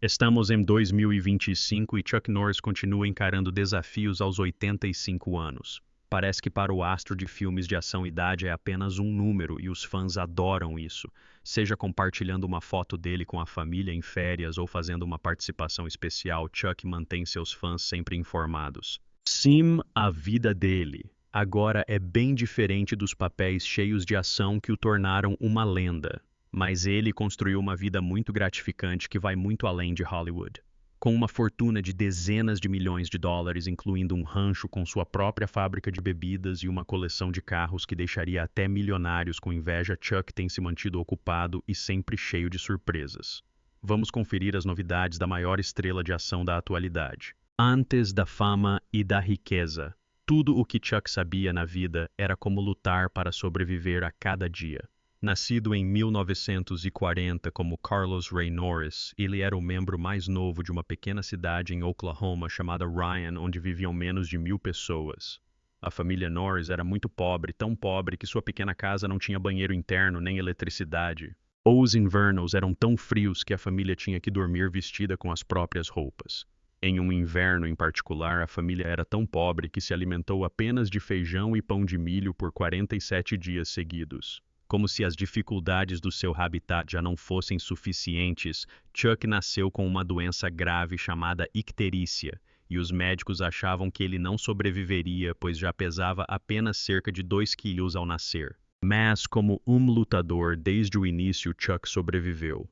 Estamos em 2025 e Chuck Norris continua encarando desafios aos 85 anos. Parece que para o astro de filmes de ação idade é apenas um número e os fãs adoram isso, seja compartilhando uma foto dele com a família em férias ou fazendo uma participação especial, Chuck mantém seus fãs sempre informados. Sim, a vida dele agora é bem diferente dos papéis cheios de ação que o tornaram uma lenda. Mas ele construiu uma vida muito gratificante que vai muito além de Hollywood. Com uma fortuna de dezenas de milhões de dólares, incluindo um rancho com sua própria fábrica de bebidas e uma coleção de carros que deixaria até milionários com inveja, Chuck tem se mantido ocupado e sempre cheio de surpresas. Vamos conferir as novidades da maior estrela de ação da atualidade. Antes da fama e da riqueza, tudo o que Chuck sabia na vida era como lutar para sobreviver a cada dia. Nascido em 1940 como Carlos Ray Norris, ele era o membro mais novo de uma pequena cidade em Oklahoma chamada Ryan, onde viviam menos de 1.000 pessoas. A família Norris era muito pobre, tão pobre que sua pequena casa não tinha banheiro interno nem eletricidade. Os invernos eram tão frios que a família tinha que dormir vestida com as próprias roupas. Em um inverno em particular, a família era tão pobre que se alimentou apenas de feijão e pão de milho por 47 dias seguidos. Como se as dificuldades do seu habitat já não fossem suficientes, Chuck nasceu com uma doença grave chamada icterícia, e os médicos achavam que ele não sobreviveria, pois já pesava apenas cerca de 2 quilos ao nascer. Mas, como um lutador, desde o início Chuck sobreviveu.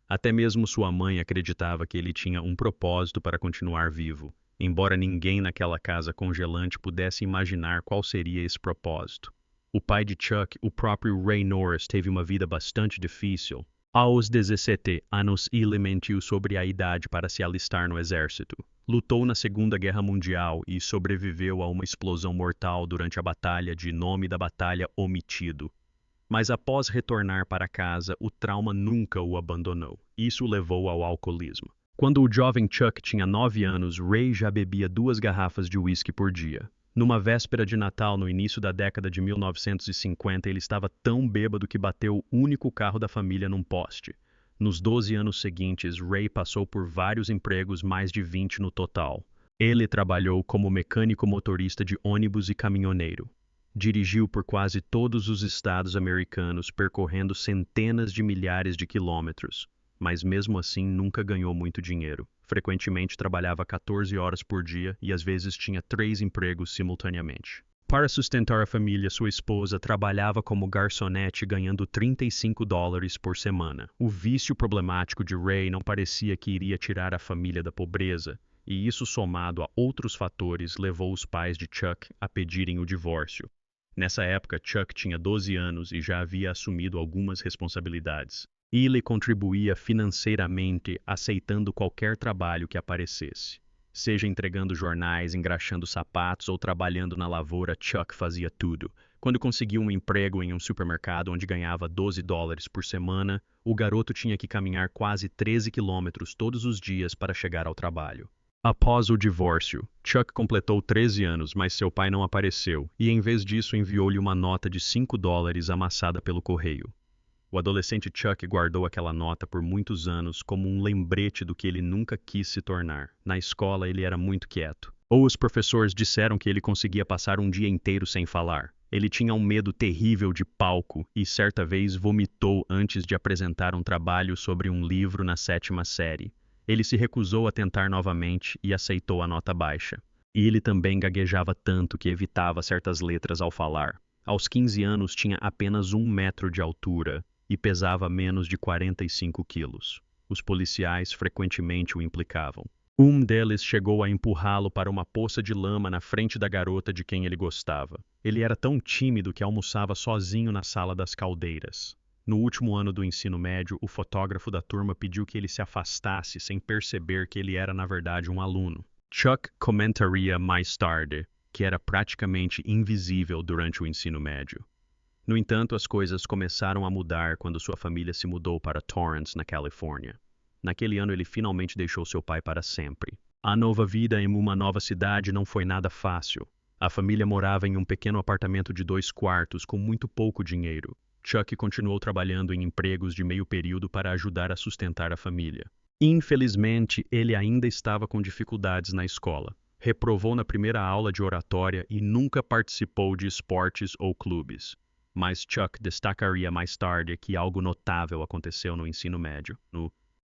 Até mesmo sua mãe acreditava que ele tinha um propósito para continuar vivo, embora ninguém naquela casa congelante pudesse imaginar qual seria esse propósito. O pai de Chuck, o próprio Ray Norris, teve uma vida bastante difícil. Aos 17 anos, ele mentiu sobre a idade para se alistar no exército. Lutou na Segunda Guerra Mundial e sobreviveu a uma explosão mortal durante a batalha de nome da batalha omitido. Mas após retornar para casa, o trauma nunca o abandonou. Isso o levou ao alcoolismo. Quando o jovem Chuck tinha 9 anos, Ray já bebia 2 garrafas de uísque por dia. Numa véspera de Natal, no início da década de 1950, ele estava tão bêbado que bateu o único carro da família num poste. Nos 12 anos seguintes, Ray passou por vários empregos, mais de 20 no total. Ele trabalhou como mecânico motorista de ônibus e caminhoneiro. Dirigiu por quase todos os estados americanos, percorrendo centenas de milhares de quilômetros. Mas mesmo assim nunca ganhou muito dinheiro. Frequentemente trabalhava 14 horas por dia e às vezes tinha 3 empregos simultaneamente. Para sustentar a família, sua esposa trabalhava como garçonete ganhando $35 por semana. O vício problemático de Ray não parecia que iria tirar a família da pobreza, e isso somado a outros fatores levou os pais de Chuck a pedirem o divórcio. Nessa época, Chuck tinha 12 anos e já havia assumido algumas responsabilidades. Ele contribuía financeiramente, aceitando qualquer trabalho que aparecesse. Seja entregando jornais, engraxando sapatos ou trabalhando na lavoura, Chuck fazia tudo. Quando conseguiu um emprego em um supermercado onde ganhava $12 por semana, o garoto tinha que caminhar quase 13 quilômetros todos os dias para chegar ao trabalho. Após o divórcio, Chuck completou 13 anos, mas seu pai não apareceu, e em vez disso enviou-lhe uma nota de $5 amassada pelo correio. O adolescente Chuck guardou aquela nota por muitos anos como um lembrete do que ele nunca quis se tornar. Na escola, ele era muito quieto. Ou os professores disseram que ele conseguia passar um dia inteiro sem falar. Ele tinha um medo terrível de palco e certa vez vomitou antes de apresentar um trabalho sobre um livro na 7ª série. Ele se recusou a tentar novamente e aceitou a nota baixa. E ele também gaguejava tanto que evitava certas letras ao falar. Aos 15 anos tinha apenas 1 metro de altura e pesava menos de 45 quilos. Os policiais frequentemente o implicavam. Um deles chegou a empurrá-lo para uma poça de lama na frente da garota de quem ele gostava. Ele era tão tímido que almoçava sozinho na sala das caldeiras. No último ano do ensino médio, o fotógrafo da turma pediu que ele se afastasse sem perceber que ele era na verdade um aluno. Chuck comentaria mais tarde que era praticamente invisível durante o ensino médio. No entanto, as coisas começaram a mudar quando sua família se mudou para Torrance, na Califórnia. Naquele ano, ele finalmente deixou seu pai para sempre. A nova vida em uma nova cidade não foi nada fácil. A família morava em um pequeno apartamento de 2 quartos com muito pouco dinheiro. Chuck continuou trabalhando em empregos de meio período para ajudar a sustentar a família. Infelizmente, ele ainda estava com dificuldades na escola. Reprovou na primeira aula de oratória e nunca participou de esportes ou clubes. Mas Chuck destacaria mais tarde que algo notável aconteceu no ensino médio.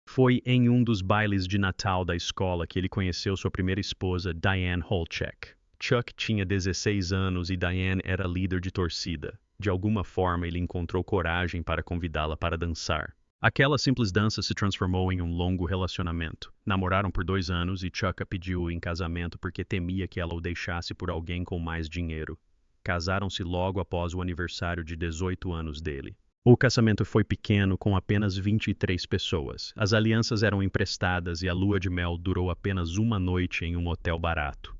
Foi em um dos bailes de Natal da escola que ele conheceu sua primeira esposa, Diane Holcheck. Chuck tinha 16 anos e Diane era líder de torcida. De alguma forma, ele encontrou coragem para convidá-la para dançar. Aquela simples dança se transformou em um longo relacionamento. Namoraram por 2 anos e Chuck a pediu em casamento porque temia que ela o deixasse por alguém com mais dinheiro. Casaram-se logo após o aniversário de 18 anos dele. O casamento foi pequeno, com apenas 23 pessoas. As alianças eram emprestadas e a lua de mel durou apenas uma noite em um hotel barato.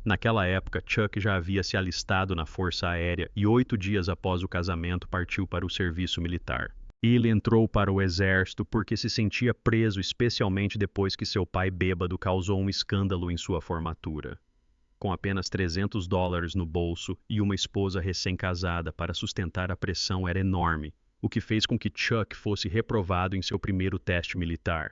Naquela época, Chuck já havia se alistado na Força Aérea e 8 dias após o casamento partiu para o serviço militar. Ele entrou para o exército porque se sentia preso, especialmente depois que seu pai bêbado causou um escândalo em sua formatura. Com apenas $300 no bolso e uma esposa recém-casada para sustentar a pressão era enorme, o que fez com que Chuck fosse reprovado em seu primeiro teste militar.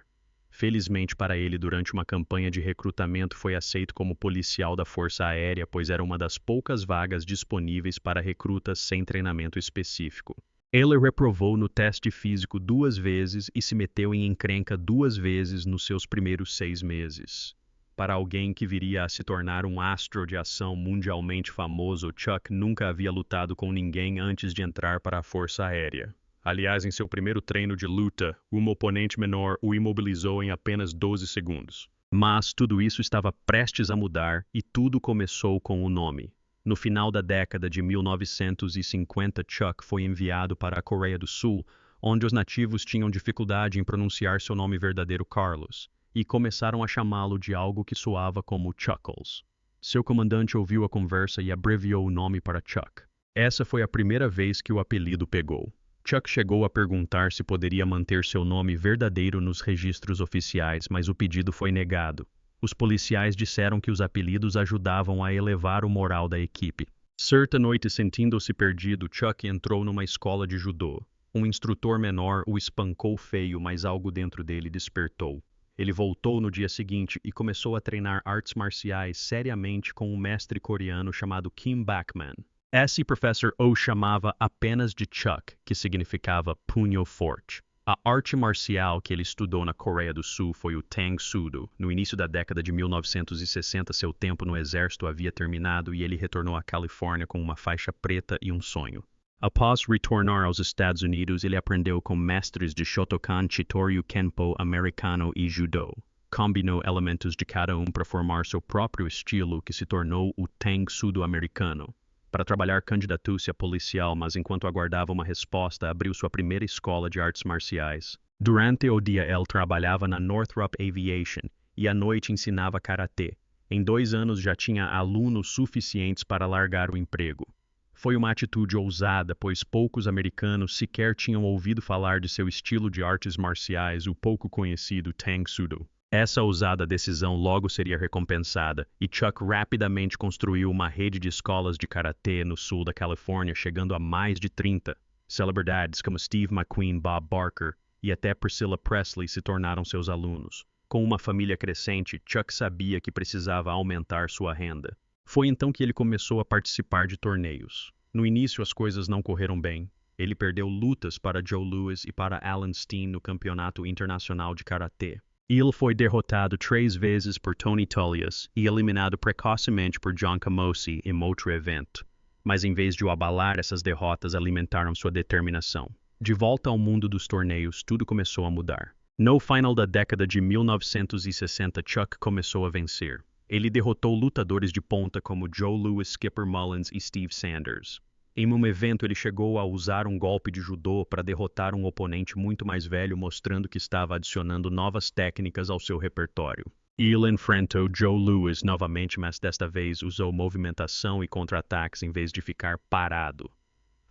Felizmente para ele, durante uma campanha de recrutamento, foi aceito como policial da Força Aérea, pois era uma das poucas vagas disponíveis para recrutas sem treinamento específico. Ele reprovou no teste físico 2 vezes e se meteu em encrenca 2 vezes nos seus primeiros 6 meses. Para alguém que viria a se tornar um astro de ação mundialmente famoso, Chuck nunca havia lutado com ninguém antes de entrar para a Força Aérea. Aliás, em seu primeiro treino de luta, um oponente menor o imobilizou em apenas 12 segundos. Mas tudo isso estava prestes a mudar e tudo começou com o nome. No final da década de 1950, Chuck foi enviado para a Coreia do Sul, onde os nativos tinham dificuldade em pronunciar seu nome verdadeiro, Carlos, e começaram a chamá-lo de algo que soava como Chuckles. Seu comandante ouviu a conversa e abreviou o nome para Chuck. Essa foi a primeira vez que o apelido pegou. Chuck chegou a perguntar se poderia manter seu nome verdadeiro nos registros oficiais, mas o pedido foi negado. Os policiais disseram que os apelidos ajudavam a elevar o moral da equipe. Certa noite, sentindo-se perdido, Chuck entrou numa escola de judô. Um instrutor menor o espancou feio, mas algo dentro dele despertou. Ele voltou no dia seguinte e começou a treinar artes marciais seriamente com um mestre coreano chamado Kim Bachman. Esse professor o chamava apenas de Chuck, que significava punho forte. A arte marcial que ele estudou na Coreia do Sul foi o Tang Soo Do. No início da década de 1960, seu tempo no exército havia terminado e ele retornou à Califórnia com uma faixa preta e um sonho. Após retornar aos Estados Unidos, ele aprendeu com mestres de Shotokan, Chitoryu Kenpo, americano e Judo. Combinou elementos de cada um para formar seu próprio estilo, que se tornou o Tang Soo Do americano. Para trabalhar, candidatou-se a policial, mas enquanto aguardava uma resposta, abriu sua primeira escola de artes marciais. Durante o dia, ele trabalhava na Northrop Aviation e à noite ensinava karatê. Em 2 anos já tinha alunos suficientes para largar o emprego. Foi uma atitude ousada, pois poucos americanos sequer tinham ouvido falar de seu estilo de artes marciais, o pouco conhecido Tang Soo Do. Essa ousada decisão logo seria recompensada, e Chuck rapidamente construiu uma rede de escolas de karatê no sul da Califórnia, chegando a mais de 30. Celebridades como Steve McQueen, Bob Barker e até Priscilla Presley se tornaram seus alunos. Com uma família crescente, Chuck sabia que precisava aumentar sua renda. Foi então que ele começou a participar de torneios. No início, as coisas não correram bem. Ele perdeu lutas para Joe Louis e para Alan Steen no Campeonato Internacional de Karatê. Ele foi derrotado 3 vezes por Tony Tullius e eliminado precocemente por John Camosi em outro evento. Mas em vez de o abalar, essas derrotas alimentaram sua determinação. De volta ao mundo dos torneios, tudo começou a mudar. No final da década de 1960, Chuck começou a vencer. Ele derrotou lutadores de ponta como Joe Louis, Skipper Mullins e Steve Sanders. Em um evento, ele chegou a usar um golpe de judô para derrotar um oponente muito mais velho, mostrando que estava adicionando novas técnicas ao seu repertório. Ele enfrentou Joe Louis novamente, mas desta vez usou movimentação e contra-ataques em vez de ficar parado.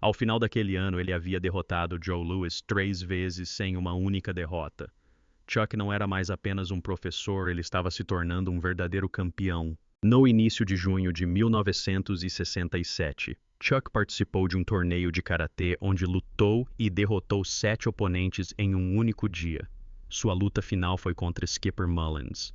Ao final daquele ano, ele havia derrotado Joe Louis 3 vezes sem uma única derrota. Chuck não era mais apenas um professor, ele estava se tornando um verdadeiro campeão. No início de junho de 1967, Chuck participou de um torneio de karatê onde lutou e derrotou 7 oponentes em um único dia. Sua luta final foi contra Skipper Mullins.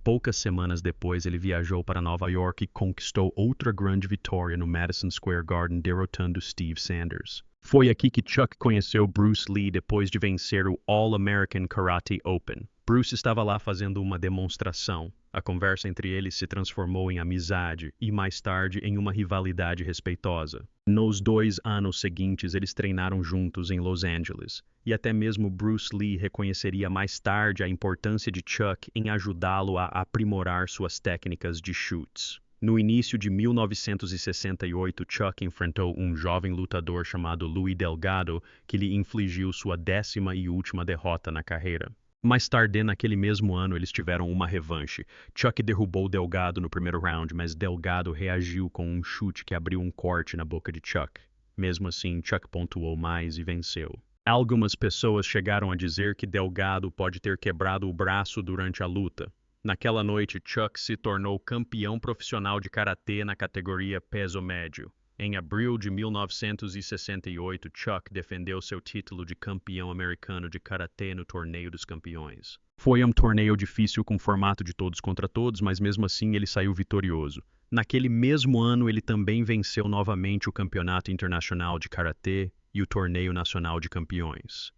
Poucas semanas depois, ele viajou para Nova York e conquistou outra grande vitória no Madison Square Garden, derrotando Steve Sanders. Foi aqui que Chuck conheceu Bruce Lee depois de vencer o All-American Karate Open. Bruce estava lá fazendo uma demonstração. A conversa entre eles se transformou em amizade e, mais tarde, em uma rivalidade respeitosa. Nos 2 anos seguintes, eles treinaram juntos em Los Angeles, e até mesmo Bruce Lee reconheceria mais tarde a importância de Chuck em ajudá-lo a aprimorar suas técnicas de chutes. No início de 1968, Chuck enfrentou um jovem lutador chamado Louis Delgado, que lhe infligiu sua 10ª e última derrota na carreira. Mais tarde, naquele mesmo ano, eles tiveram uma revanche. Chuck derrubou Delgado no primeiro round, mas Delgado reagiu com um chute que abriu um corte na boca de Chuck. Mesmo assim, Chuck pontuou mais e venceu. Algumas pessoas chegaram a dizer que Delgado pode ter quebrado o braço durante a luta. Naquela noite, Chuck se tornou campeão profissional de karatê na categoria peso médio. Em abril de 1968, Chuck defendeu seu título de campeão americano de karatê no Torneio dos Campeões. Foi um torneio difícil com formato de todos contra todos, mas mesmo assim ele saiu vitorioso. Naquele mesmo ano, ele também venceu novamente o Campeonato Internacional de Karatê e o Torneio Nacional de Campeões.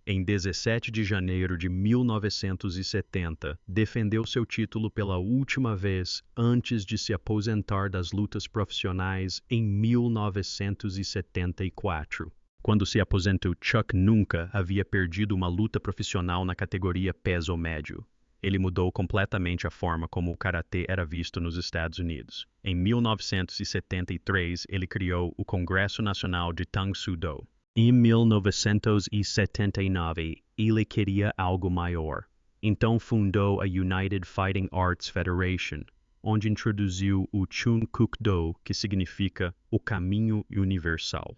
Em 17 de janeiro de 1970, defendeu seu título pela última vez antes de se aposentar das lutas profissionais em 1974. Quando se aposentou, Chuck nunca havia perdido uma luta profissional na categoria peso médio. Ele mudou completamente a forma como o karatê era visto nos Estados Unidos. Em 1973, ele criou o Congresso Nacional de Tang Soo Do. Em 1979, ele queria algo maior. Então fundou a United Fighting Arts Federation, onde introduziu o Chun Kuk Do, que significa o caminho universal.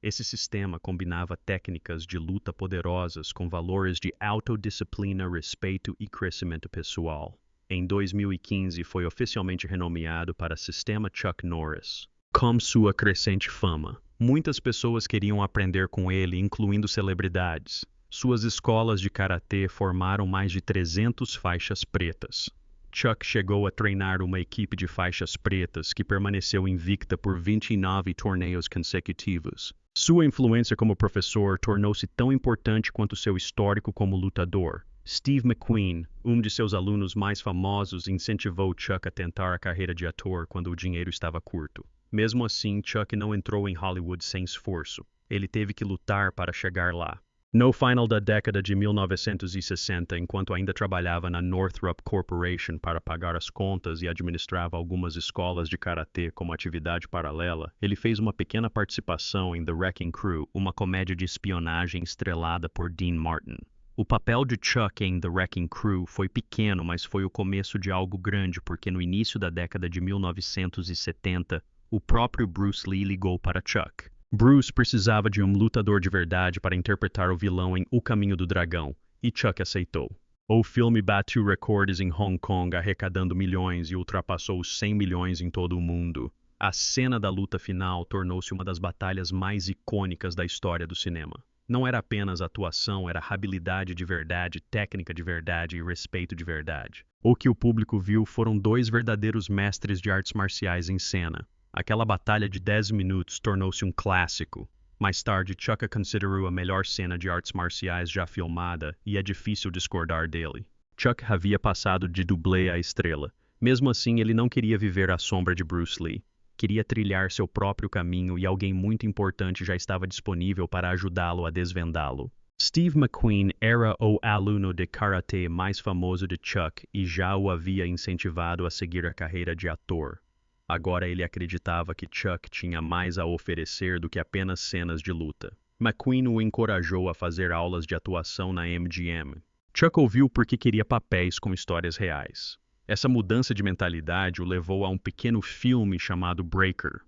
Esse sistema combinava técnicas de luta poderosas com valores de autodisciplina, respeito e crescimento pessoal. Em 2015, foi oficialmente renomeado para Sistema Chuck Norris. Com sua crescente fama, muitas pessoas queriam aprender com ele, incluindo celebridades. Suas escolas de karatê formaram mais de 300 faixas pretas. Chuck chegou a treinar uma equipe de faixas pretas que permaneceu invicta por 29 torneios consecutivos. Sua influência como professor tornou-se tão importante quanto seu histórico como lutador. Steve McQueen, um de seus alunos mais famosos, incentivou Chuck a tentar a carreira de ator quando o dinheiro estava curto. Mesmo assim, Chuck não entrou em Hollywood sem esforço. Ele teve que lutar para chegar lá. No final da década de 1960, enquanto ainda trabalhava na Northrop Corporation para pagar as contas e administrava algumas escolas de karatê como atividade paralela, ele fez uma pequena participação em The Wrecking Crew, uma comédia de espionagem estrelada por Dean Martin. O papel de Chuck em The Wrecking Crew foi pequeno, mas foi o começo de algo grande, porque no início da década de 1970, o próprio Bruce Lee ligou para Chuck. Bruce precisava de um lutador de verdade para interpretar o vilão em O Caminho do Dragão, e Chuck aceitou. O filme bateu recordes em Hong Kong, arrecadando milhões e ultrapassou os 100 milhões em todo o mundo. A cena da luta final tornou-se uma das batalhas mais icônicas da história do cinema. Não era apenas atuação, era habilidade de verdade, técnica de verdade e respeito de verdade. O que o público viu foram 2 verdadeiros mestres de artes marciais em cena. Aquela batalha de 10 minutos tornou-se um clássico. Mais tarde, Chuck a considerou a melhor cena de artes marciais já filmada, e é difícil discordar dele. Chuck havia passado de dublê a estrela. Mesmo assim, ele não queria viver à sombra de Bruce Lee. Queria trilhar seu próprio caminho e alguém muito importante já estava disponível para ajudá-lo a desvendá-lo. Steve McQueen era o aluno de karatê mais famoso de Chuck e já o havia incentivado a seguir a carreira de ator. Agora ele acreditava que Chuck tinha mais a oferecer do que apenas cenas de luta. McQueen o encorajou a fazer aulas de atuação na MGM. Chuck ouviu porque queria papéis com histórias reais. Essa mudança de mentalidade o levou a um pequeno filme chamado Breaker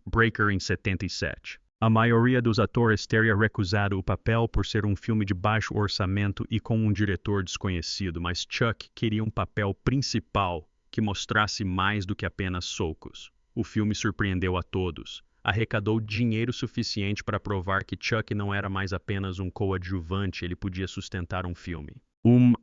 em 77. A maioria dos atores teria recusado o papel por ser um filme de baixo orçamento e com um diretor desconhecido, mas Chuck queria um papel principal que mostrasse mais do que apenas socos. O filme surpreendeu a todos. Arrecadou dinheiro suficiente para provar que Chuck não era mais apenas um coadjuvante, ele podia sustentar um filme.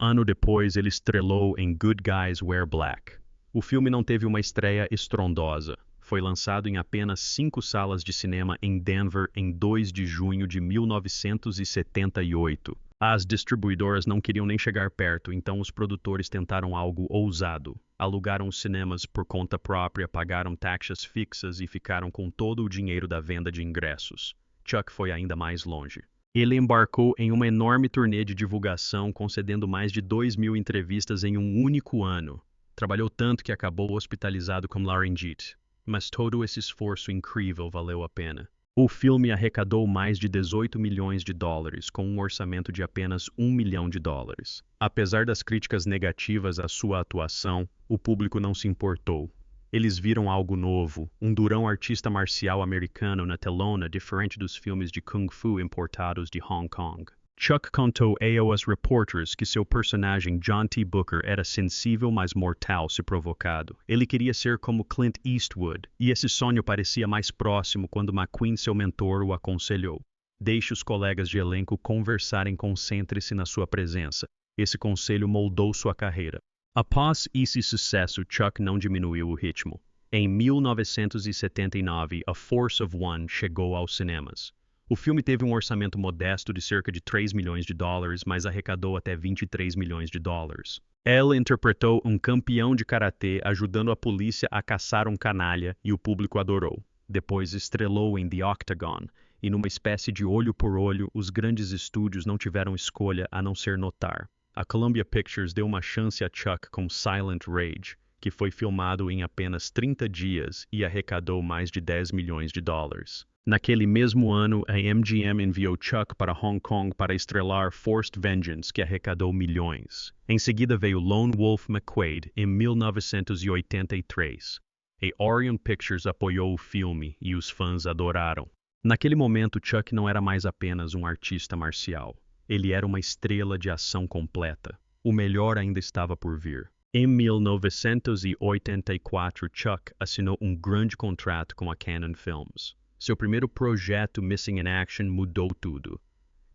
Ano depois, ele estrelou em Good Guys Wear Black. O filme não teve uma estreia estrondosa. Foi lançado em apenas 5 salas de cinema em Denver em 2 de junho de 1978. As distribuidoras não queriam nem chegar perto, então os produtores tentaram algo ousado. Alugaram os cinemas por conta própria, pagaram taxas fixas e ficaram com todo o dinheiro da venda de ingressos. Chuck foi ainda mais longe. Ele embarcou em uma enorme turnê de divulgação, concedendo mais de 2.000 entrevistas em um único ano. Trabalhou tanto que acabou hospitalizado com laringite. Mas todo esse esforço incrível valeu a pena. O filme arrecadou mais de 18 milhões de dólares, com um orçamento de apenas 1 milhão de dólares. Apesar das críticas negativas à sua atuação, o público não se importou. Eles viram algo novo, um durão artista marcial americano na telona diferente dos filmes de Kung Fu importados de Hong Kong. Chuck contou aos reporters que seu personagem John T. Booker era sensível, mas mortal se provocado. Ele queria ser como Clint Eastwood, e esse sonho parecia mais próximo quando McQueen, seu mentor, o aconselhou. Deixe os colegas de elenco conversarem, concentre-se na sua presença. Esse conselho moldou sua carreira. Após esse sucesso, Chuck não diminuiu o ritmo. Em 1979, A Force of One chegou aos cinemas. O filme teve um orçamento modesto de cerca de 3 milhões de dólares, mas arrecadou até 23 milhões de dólares. Ela interpretou um campeão de karatê ajudando a polícia a caçar um canalha e o público adorou. Depois estrelou em The Octagon, e numa espécie de olho por olho, os grandes estúdios não tiveram escolha a não ser notar. A Columbia Pictures deu uma chance a Chuck com Silent Rage, que foi filmado em apenas 30 dias e arrecadou mais de 10 milhões de dólares. Naquele mesmo ano, a MGM enviou Chuck para Hong Kong para estrelar Forced Vengeance, que arrecadou milhões. Em seguida veio Lone Wolf McQuade, em 1983. A Orion Pictures apoiou o filme e os fãs adoraram. Naquele momento, Chuck não era mais apenas um artista marcial. Ele era uma estrela de ação completa. O melhor ainda estava por vir. Em 1984, Chuck assinou um grande contrato com a Cannon Films. Seu primeiro projeto, Missing in Action, mudou tudo.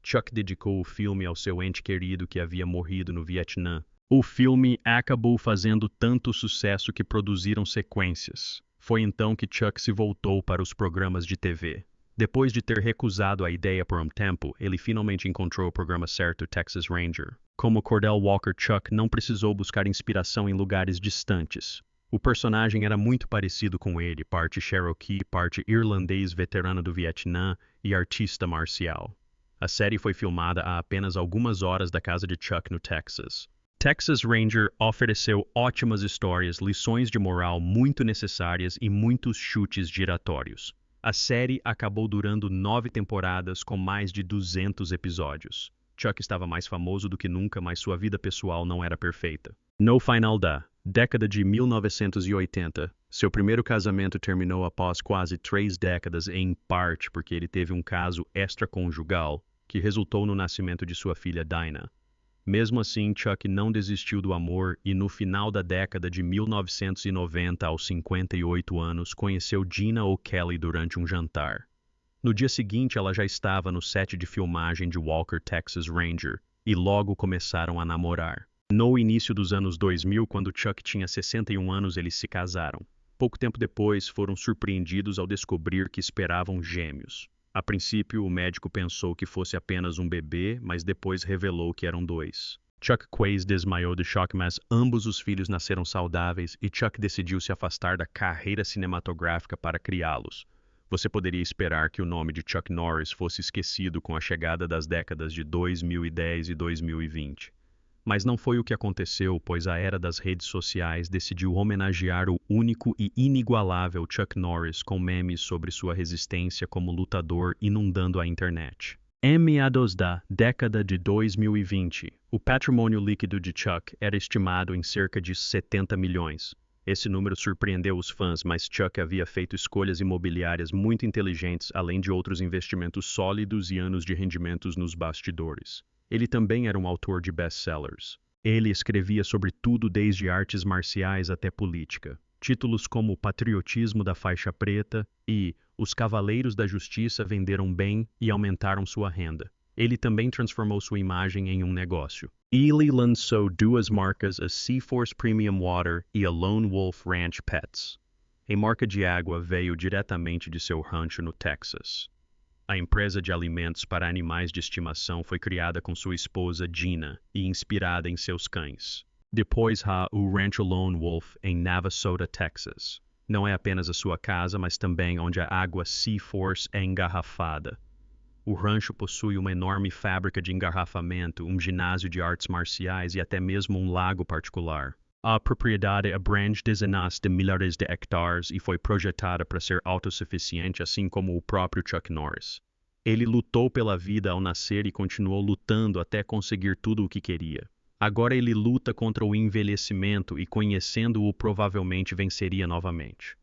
Chuck dedicou o filme ao seu ente querido que havia morrido no Vietnã. O filme acabou fazendo tanto sucesso que produziram sequências. Foi então que Chuck se voltou para os programas de TV. Depois de ter recusado a ideia por um tempo, ele finalmente encontrou o programa certo, Texas Ranger. Como Cordell Walker, Chuck não precisou buscar inspiração em lugares distantes. O personagem era muito parecido com ele, parte Cherokee, parte irlandês veterano do Vietnã e artista marcial. A série foi filmada a apenas algumas horas da casa de Chuck no Texas. Texas Ranger ofereceu ótimas histórias, lições de moral muito necessárias e muitos chutes giratórios. A série acabou durando 9 temporadas com mais de 200 episódios. Chuck estava mais famoso do que nunca, mas sua vida pessoal não era perfeita. No final da década de 1980, seu primeiro casamento terminou após quase 3 décadas, em parte porque ele teve um caso extraconjugal que resultou no nascimento de sua filha Dinah. Mesmo assim, Chuck não desistiu do amor e no final da década de 1990, aos 58 anos, conheceu Gina O'Kelly durante um jantar. No dia seguinte, ela já estava no set de filmagem de Walker, Texas Ranger, e logo começaram a namorar. No início dos anos 2000, quando Chuck tinha 61 anos, eles se casaram. Pouco tempo depois, foram surpreendidos ao descobrir que esperavam gêmeos. A princípio, o médico pensou que fosse apenas um bebê, mas depois revelou que eram 2. Chuck quase desmaiou de choque, mas ambos os filhos nasceram saudáveis e Chuck decidiu se afastar da carreira cinematográfica para criá-los. Você poderia esperar que o nome de Chuck Norris fosse esquecido com a chegada das décadas de 2010 e 2020. Mas não foi o que aconteceu, pois a era das redes sociais decidiu homenagear o único e inigualável Chuck Norris com memes sobre sua resistência como lutador inundando a internet. Em meados da década de 2020, o patrimônio líquido de Chuck era estimado em cerca de 70 milhões. Esse número surpreendeu os fãs, mas Chuck havia feito escolhas imobiliárias muito inteligentes, além de outros investimentos sólidos e anos de rendimentos nos bastidores. Ele também era um autor de best-sellers. Ele escrevia sobre tudo desde artes marciais até política. Títulos como O Patriotismo da Faixa Preta e Os Cavaleiros da Justiça venderam bem e aumentaram sua renda. Ele também transformou sua imagem em um negócio. Ele lançou duas marcas, a Seaforth Premium Water e a Lone Wolf Ranch Pets. A marca de água veio diretamente de seu rancho no Texas. A empresa de alimentos para animais de estimação foi criada com sua esposa Gina e inspirada em seus cães. Depois há o Rancho Lone Wolf em Navasota, Texas. Não é apenas a sua casa, mas também onde a água Seaforth é engarrafada. O rancho possui uma enorme fábrica de engarrafamento, um ginásio de artes marciais e até mesmo um lago particular. A propriedade abrange dezenas de milhares de hectares e foi projetada para ser autossuficiente, assim como o próprio Chuck Norris. Ele lutou pela vida ao nascer e continuou lutando até conseguir tudo o que queria. Agora ele luta contra o envelhecimento e, conhecendo-o, provavelmente venceria novamente.